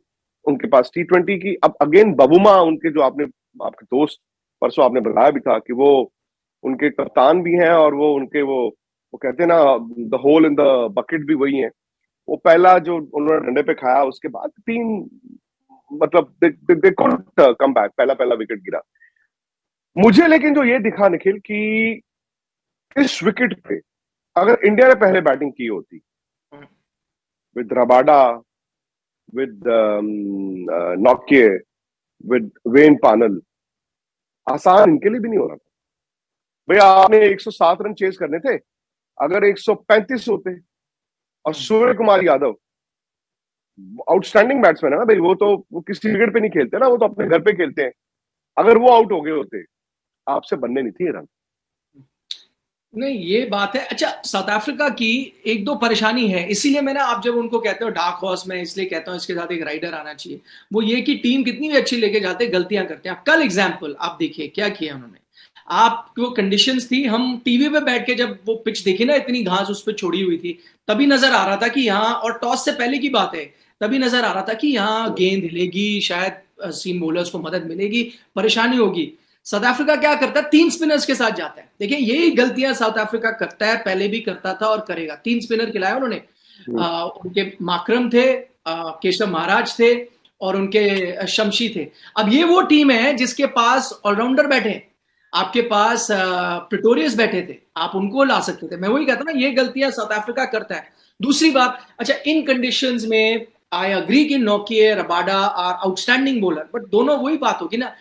उनके पास T20 की, अब अगेन बबूमा उनके, जो आपके दोस्त परसों आपने बताया भी था कि वो उनके कप्तान भी हैं, और वो उनके वो कहते हैं ना, the hole in the bucket भी वही है। वो पहला जो उन्होंने डंडे पे खाया, उसके बाद 3 मतलब दे कुडंट कम बैक, पहला विकेट गिरा मुझे। लेकिन जो ये दिखा निखिल कि इस विकेट पे अगर इंडिया ने पहले बैटिंग की होती विद रबाडा, विद नॉकिए, विद वेन पानल, आसान इनके लिए भी नहीं हो रहा था भैया। आपने 107 रन चेस करने थे, अगर 135 होते, और सूर्य कुमार यादव आउटस्टैंडिंग बैट्समैन है ना भाई, वो किसी विकेट पे नहीं खेलते ना, वो तो अपने घर पे खेलते हैं। अगर वो आउट हो गए होते, आपसे बनने नहीं थी रन। नहीं, ये बात है। अच्छा, साउथ अफ्रीका की 1-2 परेशानी है, इसीलिए मैंने, आप जब उनको कहते हो डार्क हॉर्स, मैं इसलिए कहता हूं इसके साथ एक राइडर आना चाहिए। वो ये कि टीम कितनी भी अच्छी लेके जाते, गलतियां करते हैं। कल एग्जांपल आप देखिए क्या किया उन्होंने। आपको कंडीशंस थी, हम टीवी पे बैठ के जब वो पिच देखी ना, इतनी घास उस पर छोड़ी हुई थी, तभी नजर आ रहा था कि यहाँ, और टॉस से पहले की बात है, तभी नजर आ रहा था कि यहाँ गेंद हिलेगी, शायद सीम बॉलर्स को मदद मिलेगी, परेशानी होगी। साउथ अफ्रीका क्या करता है, 3 स्पिनर्स के साथ जाता है। देखिए, यही गलतियां साउथ अफ्रीका करता है, पहले भी करता था और करेगा। 3 स्पिनर खिलाया उन्होंने, उनके माकरम थे, केशव महाराज थे, और उनके शमशी थे। अब ये वो टीम है जिसके पास ऑलराउंडर बैठे हैं, आपके पास प्रिटोरियस बैठे थे, आप उनको ला सकते थे। मैं वही कहता ना, ये गलतियां साउथ अफ्रीका करता है। दूसरी बात, अच्छा इन कंडीशंस में आई अग्री कि नोकिए, Rabada are outstanding bowler, but दोनों वही बात होगी ना,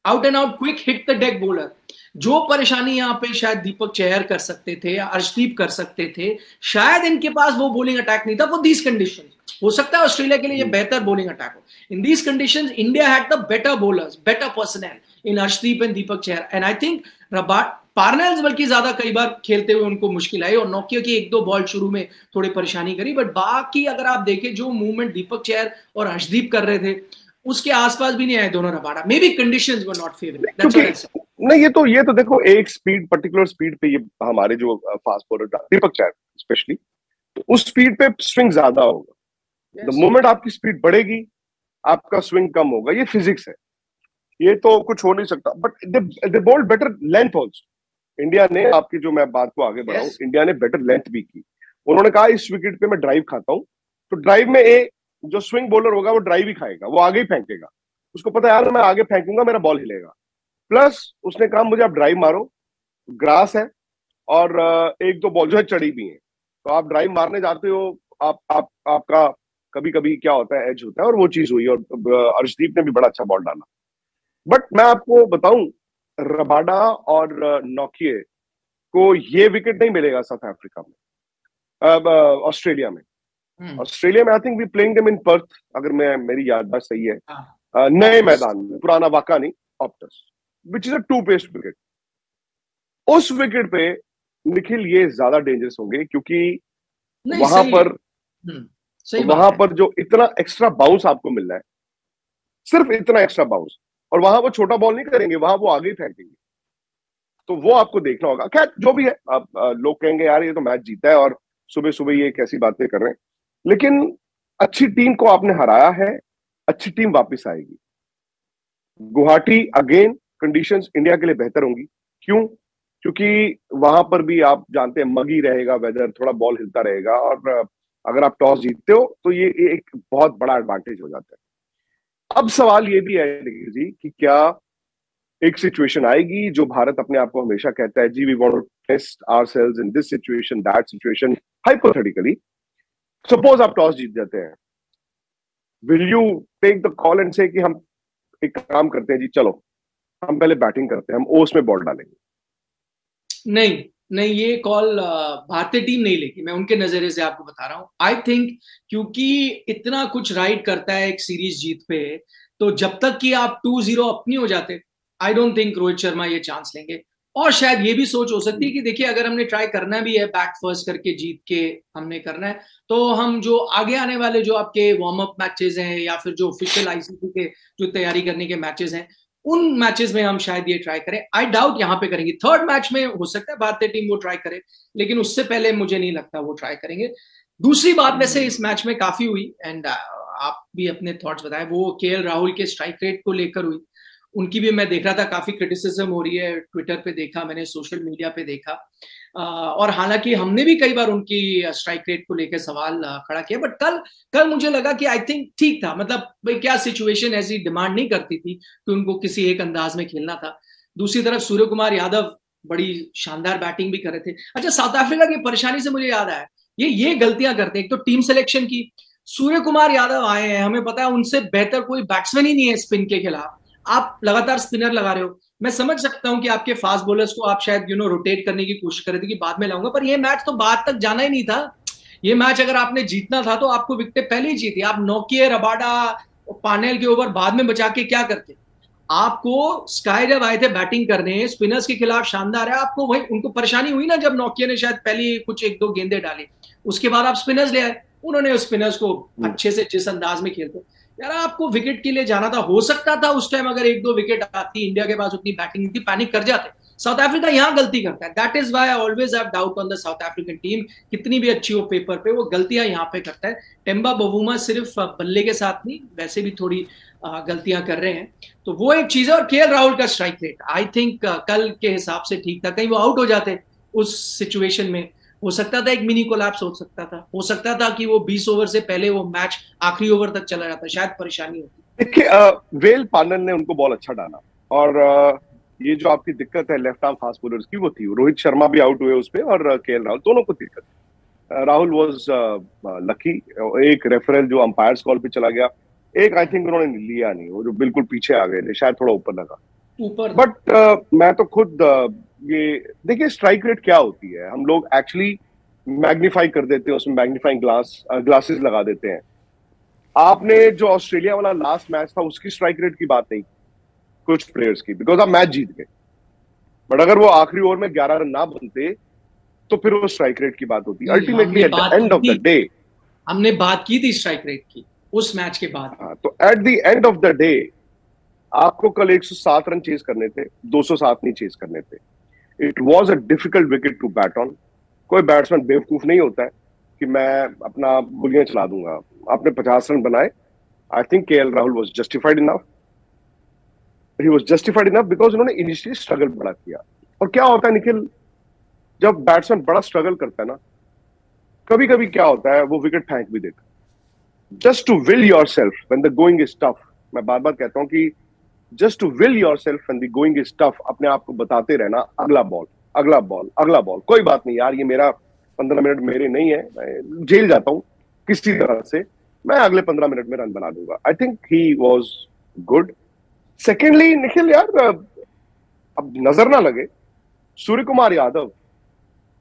out and out quick hit the deck bowler. जो परेशानी यहां पे शायद दीपक चहर कर सकते थे या अर्शदीप कर सकते थे, शायद इनके पास वो बॉलिंग अटैक नहीं था फॉर दीज कंडीशन। हो सकता है ऑस्ट्रेलिया के लिए ये बेहतर बॉलिंग अटैक हो। In these conditions India had the better bowlers, better personnel in Arshdeep and Deepak Chahar, and I think Parnell's बल्कि ज्यादा कई बार खेलते हुए उनको मुश्किल आई, और नोकिया की एक दो बॉल शुरू में थोड़ी परेशानी करी, बट बाकी अगर आप देखें जो मूवमेंट दीपक चहर और अर्शदीप कर रहे थे उसके आसपास भी नहीं आए दोनों Rabada. May be conditions were not favourable. नहीं, ये तो देखो एक स्पीड, पर्टिकुलर स्पीड पे ये हमारे जो fast bowler Deepak Chahar specially, तो उस स्पीड पे स्विंग ज्यादा होगा। द मोमेंट आपकी स्पीड बढ़ेगी आपका स्विंग कम होगा, ये फिजिक्स है, ये तो कुछ हो नहीं सकता। But they bowled better length also. India ने, आपकी जो मैं बात को आगे बढ़ाऊं, इंडिया ने बेटर लेंथ भी की। उन्होंने कहा इस विकेट पे मैं ड्राइव खाता हूं, तो ड्राइव में जो स्विंग बॉलर होगा वो ड्राइव ही खाएगा, वो आगे ही फेंकेगा, उसको पता है यार मैं आगे फेंकूंगा मेरा बॉल हिलेगा। प्लस उसने कहा मुझे आप ड्राइव मारो, ग्रास है और एक दो बॉल जो है चढ़ी भी है, तो आप ड्राइव मारने जाते हो, आपका कभी कभी क्या होता है एज होता है, और वो चीज हुई, और अर्शदीप ने भी बड़ा अच्छा बॉल डाला। बट मैं आपको बताऊं, रबाडा और नोकिए को ये विकेट नहीं मिलेगा साउथ अफ्रीका में, ऑस्ट्रेलिया में। ऑस्ट्रेलिया में I think we playing them in Perth, अगर मेरी याददाश्त सही है, नए मैदान में, पुराना वाका नहीं, Optus, which is a two paced wicket. उस विकेट पे निखिल ये ज्यादा डेंजरस होंगे, क्योंकि वहां पर जो इतना एक्स्ट्रा बाउंस आपको मिल रहा है, सिर्फ इतना एक्स्ट्रा बाउंस, और वहां वो छोटा बॉल नहीं करेंगे, वहां वो आगे ही फेंकेंगे, तो वो आपको देखना होगा। खैर जो भी है, लोग कहेंगे यार ये तो मैच जीता है और सुबह सुबह ये कैसी बातें कर रहे हैं, लेकिन अच्छी टीम को आपने हराया है, अच्छी टीम वापस आएगी। गुवाहाटी अगेन कंडीशंस इंडिया के लिए बेहतर होंगी। क्यों? क्योंकि वहां पर भी आप जानते हैं मगी रहेगा वेदर, थोड़ा बॉल हिलता रहेगा, और अगर आप टॉस जीतते हो तो ये एक बहुत बड़ा एडवांटेज हो जाता है। अब सवाल ये भी है जी कि क्या एक सिचुएशन आएगी जो भारत अपने आप को हमेशा कहता है जी we want to test ourselves in this situation, that situation, hypothetically suppose आप टॉस जीत जाते हैं, will you take the call and say कि हम एक काम करते हैं जी, चलो हम पहले बैटिंग करते हैं, हम ओस में बॉल डालेंगे? नहीं, ये कॉल भारतीय टीम नहीं लेगी, मैं उनके नजरिए से आपको बता रहा हूं। आई थिंक क्योंकि इतना कुछ राइड करता है एक सीरीज जीत पे, तो जब तक कि आप 2-0 अपनी हो जाते, I don't think Rohit Sharma ये चांस लेंगे। और शायद ये भी सोच हो सकती है कि देखिए अगर हमने ट्राई करना भी है बैट फर्स्ट करके जीत के हमने करना है, तो हम जो आगे आने वाले जो आपके वार्म अप मैचेस हैं या फिर जो ऑफिशियल आईसीसी के जो तैयारी करने के मैचेस हैं, उन मैचेस में हम शायद ये ट्राई करें। आई डाउट यहाँ पे करेंगे। थर्ड मैच में हो सकता है भारतीय टीम वो ट्राई करे, लेकिन उससे पहले मुझे नहीं लगता वो ट्राई करेंगे। दूसरी बात वैसे इस मैच में काफी हुई, एंड आप भी अपने थॉट्स बताएं, वो केएल राहुल के स्ट्राइक रेट को लेकर हुई। उनकी भी मैं देख रहा था काफी क्रिटिसिज्म हो रही है, ट्विटर पे देखा मैंने, सोशल मीडिया पे देखा, और हालांकि हमने भी कई बार उनकी स्ट्राइक रेट को लेकर सवाल खड़ा किया, बट कल मुझे लगा कि आई थिंक ठीक था। मतलब भाई क्या सिचुएशन ऐसी डिमांड नहीं करती थी कि उनको किसी एक अंदाज में खेलना था। दूसरी तरफ सूर्य कुमार यादव बड़ी शानदार बैटिंग भी कर रहे थे। अच्छा, साउथ अफ्रीका की परेशानी से मुझे याद आया, ये गलतियां करते हैं। एक तो टीम सिलेक्शन की, सूर्य कुमार यादव आए हैं, हमें पता है उनसे बेहतर कोई बैट्समैन ही नहीं है स्पिन के खिलाफ, आप लगातार स्पिनर लगा रहे हो। मैं समझ सकता हूं कि आपके फास्ट बॉलर्स को आप शायद रोटेट करने की कोशिश कर रहे थे कि बाद में लाऊंगा, पर ये मैच तो बाद तक जाना ही नहीं था। ये मैच अगर आपने जीतना था तो आपको विकेट पहले ही जीती। आप नोकिए, रबाडा, पानेल के ओवर बाद में बचा के क्या करते? आपको स्काई जब आए थे बैटिंग करने स्पिनर्स के खिलाफ शानदार है, आपको वही उनको परेशानी हुई ना जब नोकिया ने शायद पहली कुछ 1-2 गेंदे डाली, उसके बाद आप स्पिनर्स ले आए, उन्होंने उस स्पिनर्स को अच्छे से जिस अंदाज में खेलते, यार आपको विकेट के लिए जाना था। हो सकता था उस टाइम अगर 1-2 विकेट आती, इंडिया के पास उतनी बैटिंग नहीं थी, पैनिक कर जाते। साउथ अफ्रीका यहां गलती करता है, that is why I always have doubt on the south African team. कितनी भी अच्छी हो पेपर पे, वो गलतियां यहां पे करता है। टेम्बा बवूमा सिर्फ बल्ले के साथ नहीं, वैसे भी थोड़ी गलतियां कर रहे हैं, तो वो एक चीज है। और केएल राहुल का स्ट्राइक रेट आई थिंक कल के हिसाब से ठीक था, कहीं वो आउट हो जाते उस सिचुएशन में हो सकता था एक मिनी कोलैप्स हो सकता था कि वो 20 ओवर से पहले वो मैच आखिरी ओवर तक चला जाता, शायद परेशानी होती। देखिए वेल पानन ने उनको बॉल अच्छा डाला, और ये जो आपकी दिक्कत है लेफ्ट आर्म फास्ट बॉलर्स की, वो थी। रोहित शर्मा भी आउट हुए उस पे, और केएल राहुल, दोनों को दिक्कत। Rahul was lucky. एक रेफरल जो अंपायर्स कॉल पे चला गया, एक आई थिंक उन्होंने लिया नहीं, वो जो बिल्कुल पीछे आ गए थे, शायद थोड़ा ऊपर लगा। ऊपर बट मैं तो खुद ये देखिए स्ट्राइक रेट क्या होती है, हम लोग एक्चुअली मैग्नीफाई कर देते हैं, उसमें मैग्नीफाइंग ग्लासेस लगा देते हैं। आपने जो ऑस्ट्रेलिया वाला लास्ट मैच था उसकी स्ट्राइक रेट की बात नहीं, कुछ प्लेयर्स की, बिकॉज आप मैच जीत गए। बट अगर वो आखिरी ओवर में 11 रन ना बनते तो फिर वो स्ट्राइक रेट की बात होती है। Ultimately at the end of the day, हमने बात की थी स्ट्राइक रेट की उस मैच के बाद। हाँ, तो at the end of the day आपको कल 107 रन चेज करने थे, 207 नहीं चेज करने थे। It was a difficult wicket to bat on. कोई बैट्समैन बेवकूफ नहीं होता है कि मैं अपना गोलियां चला दूंगा। आपने 50 रन बनाए। I think KL Rahul was justified enough, he was justified enough because उन्होंने इनिशियली स्ट्रगल बड़ा किया। और क्या होता है निखिल, जब बैट्समैन बड़ा स्ट्रगल करता है ना, कभी कभी क्या होता है वो विकेट फेंक भी देता है। Just to will yourself when the going is tough. मैं बार बार कहता हूं कि just to will yourself when the going is tough, अपने आप को बताते रहना अगला बॉल, अगला बॉल, अगला बॉल, कोई बात नहीं यार, ये मेरा 15 मिनट मेरे नहीं है, मैं झेल जाता हूं किसी तरह से, मैं अगले 15 मिनट में रन बना दूंगा। I think he was good. Secondly Nikhil यार, अब नजर ना लगे, सूर्य कुमार यादव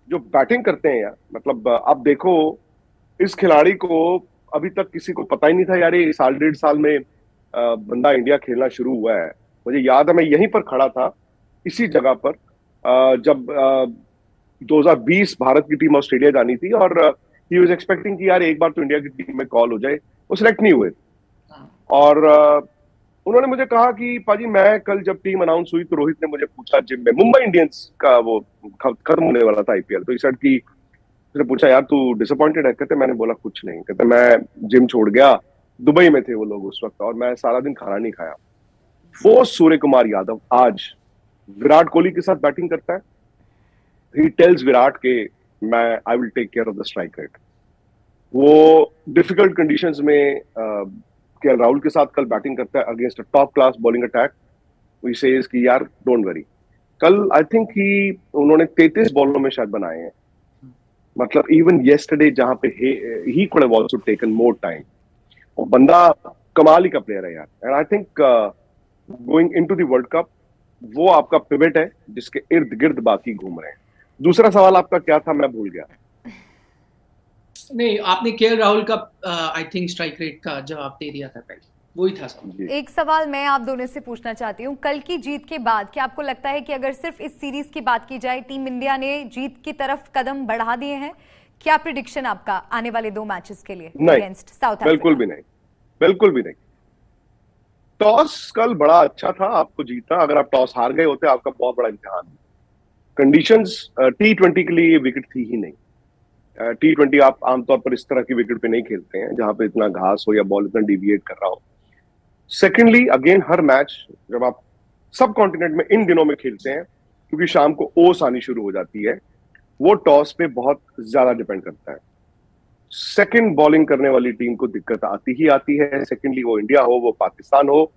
जो बैटिंग करते हैं यार, मतलब आप देखो इस खिलाड़ी को अभी तक किसी को पता ही नहीं था यार ये साल 1.5 साल में बंदा इंडिया खेलना शुरू हुआ है। मुझे याद है मैं यहीं पर खड़ा था इसी जगह पर जब 2020 भारत की टीम ऑस्ट्रेलिया जानी थी, और ही वाज एक्सपेक्टिंग कि यार एक बार तो इंडिया की टीम में कॉल हो जाए। वो सिलेक्ट नहीं हुए, और उन्होंने मुझे कहा कि पाजी मैं कल जब टीम अनाउंस हुई तो रोहित ने मुझे पूछा जिम में, मुंबई इंडियंस का वो खत्म होने वाला था आईपीएल, तो इस सेड की उसने पूछा यार तू डिसअपॉइंटेड है? कहते मैंने बोला कुछ नहीं, कहते मैं जिम छोड़ गया, दुबई में थे वो लोग उस वक्त, और मैं सारा दिन खाना नहीं खाया। वो सूर्य कुमार यादव आज विराट कोहली के साथ बैटिंग करता है। ही टेल्स विराट के मैं I will take care of the strike rate. वो डिफिकल्ट कंडीशंस में केएल राहुल के साथ कल बैटिंग करता है against a top class bowling attack. He says कि यार डोंट वरी। कल आई थिंक ही उन्होंने 33 बॉलों में शायद बनाए हैं, मतलब इवन येस्टरडे जहां पे he could have also taken more time. और बंदा कमाल ही का प्लेयर है यार, and I think going into the world cup वो आपका पिवट है जिसके इर्द गिर्द बाकी घूम रहे हैं। दूसरा सवाल आपका क्या था, मैं भूल गया। नहीं, आपने केएल राहुल का आई थिंक स्ट्राइक रेट का जवाब दे दिया था पहले, वही था सवाल। एक सवाल मैं आप दोनों से पूछना चाहती हूँ, कल की जीत के बाद क्या आपको लगता है कि अगर सिर्फ इस सीरीज की बात की जाए, टीम इंडिया ने जीत की तरफ कदम बढ़ा दिए हैं? क्या प्रिडिक्शन आपका आने वाले 2 मैचेस के लिए अगेंस्ट साउथ अफ्रीका? बिल्कुल भी नहीं, बिल्कुल भी नहीं। टॉस कल बड़ा अच्छा था, आपको जीतना। अगर आप टॉस हार गए होते आपका बहुत बड़ा इम्तिहान। कंडीशंस T20 के लिए विकेट थी ही नहीं। T20 आप आमतौर पर इस तरह की विकेट पे नहीं खेलते हैं जहां पे इतना घास हो या बॉल इतना डिविएट कर रहा हो। सेकेंडली अगेन हर मैच जब आप सब कॉन्टिनेंट में इन दिनों में खेलते हैं, क्योंकि शाम को ओस आनी शुरू हो जाती है, वो टॉस पे बहुत ज्यादा डिपेंड करता है। सेकंड बॉलिंग करने वाली टीम को दिक्कत आती ही आती है। सेकेंडली वो इंडिया हो वो पाकिस्तान हो,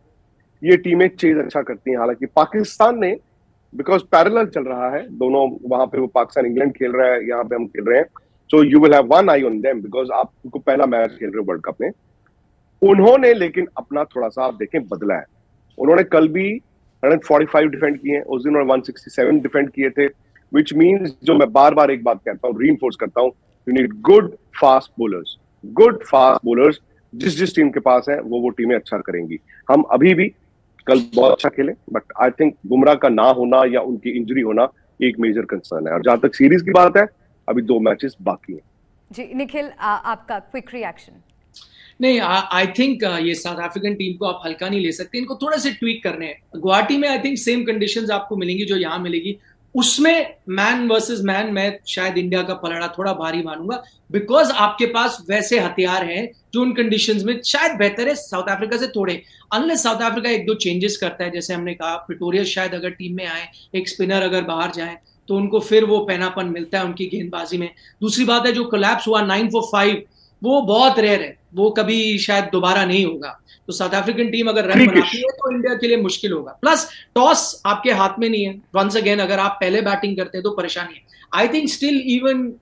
ये टीमें चेज अच्छा करती हैं। हालांकि पाकिस्तान ने, बिकॉज पैरेलल चल रहा है दोनों, वहां पे वो पाकिस्तान इंग्लैंड खेल रहा है, यहाँ पे हम खेल रहे हैं, so you will have one I on them because आप उनको पहला मैच खेल रहे हो वर्ल्ड कप में। उन्होंने लेकिन अपना थोड़ा सा आप देखें बदला है। उन्होंने कल भी 145 डिफेंड किए, उस दिन उन्होंने 167 डिफेंड किए थे, विच मीन्स जो मैं बार बार एक बात कहता हूँ, रीइंफोर्स करता हूँ, you need good fast bowlers. Good fast bowlers जिस टीम के पास है वो टीमें अच्छा करेंगी। हम अभी भी कल बहुत अच्छा खेले, बट आई थिंक बुमराह का ना होना या उनकी इंजरी होना एक मेजर कंसर्न है। और जहां तक सीरीज की बात है, अभी 2 मैचेस बाकी हैं। जी निखिल, आपका क्विक रिएक्शन? नहीं, आई थिंक ये साउथ अफ्रीकन टीम को आप हल्का नहीं ले सकते, इनको थोड़ा से ट्वीक करने हैं। गुवाहाटी में आई थिंक सेम कंडीशंस आपको मिलेंगी जो यहाँ मिलेगी, उसमें मैन वर्सेस मैन मैं शायद इंडिया का पलड़ा थोड़ा भारी मानूंगा, बिकॉज आपके पास वैसे हथियार हैं जो उन कंडीशंस में शायद बेहतर है साउथ अफ्रीका से थोड़े। अनलेस साउथ अफ्रीका 1-2 चेंजेस करता है, जैसे हमने कहा प्रिटोरियस शायद अगर टीम में आए, एक स्पिनर अगर बाहर जाए, तो उनको फिर वो पैनापन मिलता है उनकी गेंदबाजी में। दूसरी बात है, जो कोलैप्स हुआ 9 for 5 वो बहुत रेयर है, वो कभी शायद दोबारा नहीं होगा। तो साउथ अफ्रीकन टीम अगर रन बनाती है तो इंडिया के लिए मुश्किल होगा। प्लस टॉस आपके हाथ में नहीं है, वंस अगेन अगर आप पहले बैटिंग करते हैं तो परेशानी है। I think still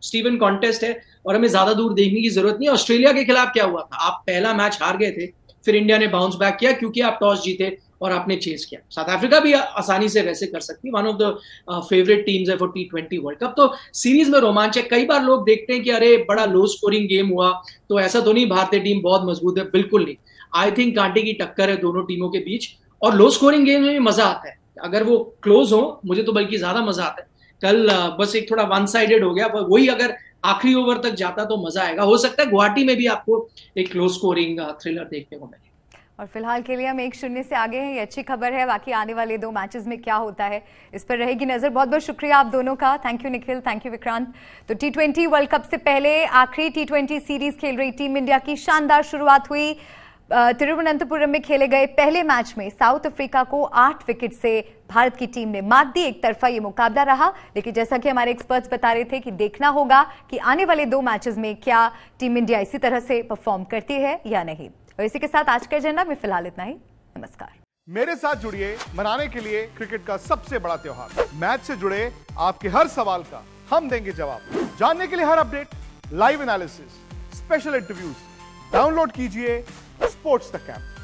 Steven contest है और हमें ज्यादा दूर देखने की जरूरत नहीं है। ऑस्ट्रेलिया के खिलाफ क्या हुआ था, आप पहला मैच हार गए थे, फिर इंडिया ने बाउंस बैक किया क्योंकि आप टॉस जीते और आपने चेस किया। साउथ अफ्रीका भी आसानी से वैसे कर सकती है, one of the favourite teams है फॉर T20 वर्ल्ड कप। तो सीरीज में रोमांच है। कई बार लोग देखते हैं कि अरे बड़ा लो स्कोरिंग गेम हुआ, तो ऐसा तो नहीं भारतीय टीम बहुत मजबूत है, बिल्कुल नहीं। आई थिंक कांटे की टक्कर है दोनों टीमों के बीच, और लो स्कोरिंग गेम में भी मजा आता है। अगर वो क्लोज हो, मुझे तो बल्कि ज्यादा मजा आता है। कल बस एक थोड़ा वन साइडेड हो गया, पर वही अगर आखिरी ओवर तक जाता तो मजा आएगा। हो सकता है गुवाहाटी में भी आपको एक क्लोज स्कोरिंग थ्रिलर देखने को मिले। और फिलहाल के लिए हम 1-0 से आगे हैं, ये अच्छी खबर है। बाकी आने वाले 2 मैचेस में क्या होता है इस पर रहेगी नजर। बहुत बहुत शुक्रिया आप दोनों का। Thank you Nikhil, thank you Vikrant. तो T20 वर्ल्ड कप से पहले आखिरी T20 सीरीज खेल रही टीम इंडिया की शानदार शुरुआत हुई। तिरुवनंतपुरम में खेले गए पहले मैच में साउथ अफ्रीका को 8 विकेट से भारत की टीम ने मात दी। एक तरफा ये मुकाबला रहा, लेकिन जैसा कि हमारे एक्सपर्ट्स बता रहे थे कि देखना होगा कि आने वाले 2 मैचेस में क्या टीम इंडिया इसी तरह से परफॉर्म करती है या नहीं। और इसी के साथ आज का एजेंडा में फिलहाल इतना ही। नमस्कार। मेरे साथ जुड़िए मनाने के लिए क्रिकेट का सबसे बड़ा त्योहार। मैच से जुड़े आपके हर सवाल का हम देंगे जवाब। जानने के लिए हर update, live analysis, special interviews, download कीजिए स्पोर्ट्स तक ऐप।